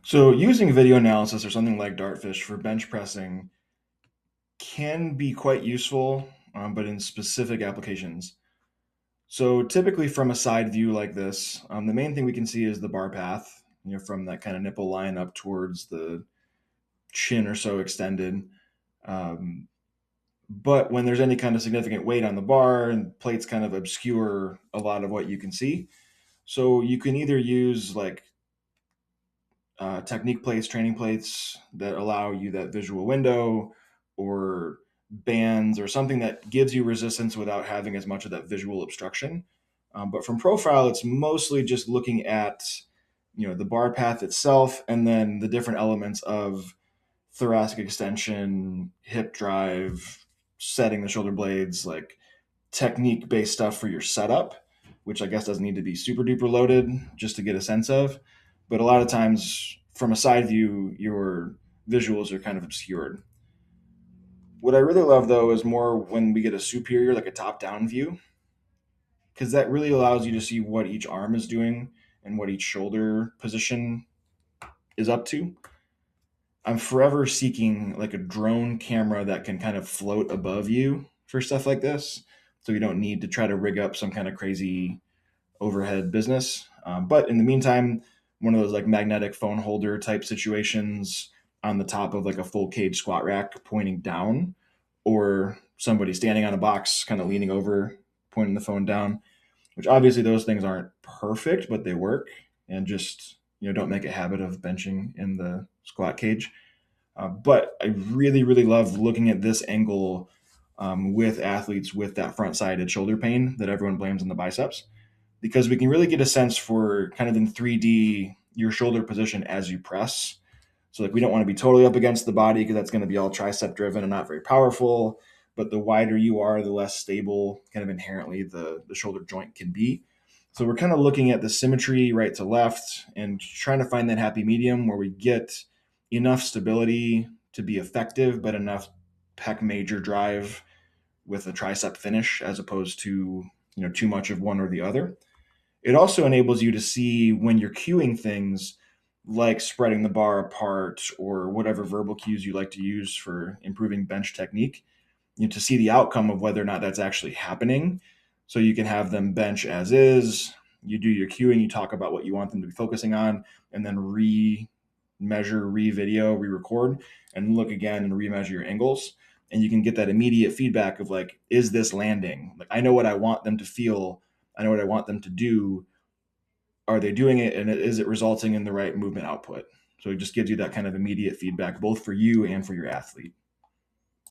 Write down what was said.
So using video analysis or something like Dartfish for bench pressing can be quite useful, but in specific applications. So typically from a side view like this, the main thing we can see is the bar path, from that kind of nipple line up towards the chin or so extended. Um, but when there's any kind of significant weight on the bar and plates kind of obscure a lot of what you can see. So you can either use like technique plates, training plates that allow you that visual window, or bands or something that gives you resistance without having as much of that visual obstruction. But from profile, it's mostly just looking at the bar path itself and then the different elements of thoracic extension, hip drive, setting the shoulder blades, like technique based stuff for your setup, which I guess doesn't need to be super duper loaded just to get a sense of. But a lot of times, from a side view, your visuals are kind of obscured. What I really love though is more when we get a superior, like a top down view, because that really allows you to see what each arm is doing and what each shoulder position is up to. I'm forever seeking like a drone camera that can kind of float above you for stuff like this. So you don't need to try to rig up some kind of crazy overhead business. But in the meantime, one of those like magnetic phone holder type situations on the top of like a full cage squat rack pointing down, or somebody standing on a box kind of leaning over pointing the phone down, which obviously those things aren't perfect, but they work. And just don't make a habit of benching in the squat cage. But I really, really love looking at this angle with athletes with that front sided shoulder pain that everyone blames on the biceps, because we can really get a sense for kind of in 3D your shoulder position as you press. So like we don't want to be totally up against the body because that's going to be all tricep driven and not very powerful. But the wider you are, the less stable kind of inherently the shoulder joint can be. So we're kind of looking at the symmetry right to left and trying to find that happy medium where we get enough stability to be effective, but enough pec major drive with a tricep finish as opposed to too much of one or the other. It also enables you to see when you're cueing things like spreading the bar apart or whatever verbal cues you like to use for improving bench technique, to see the outcome of whether or not that's actually happening. So you can have them bench as is, you do your cueing, you talk about what you want them to be focusing on, and then measure, re-video, re-record, and look again and remeasure your angles. And you can get that immediate feedback of like, is this landing? Like I know what I want them to feel, I know what I want them to do. Are they doing it, and is it resulting in the right movement output? So it just gives you that kind of immediate feedback, both for you and for your athlete.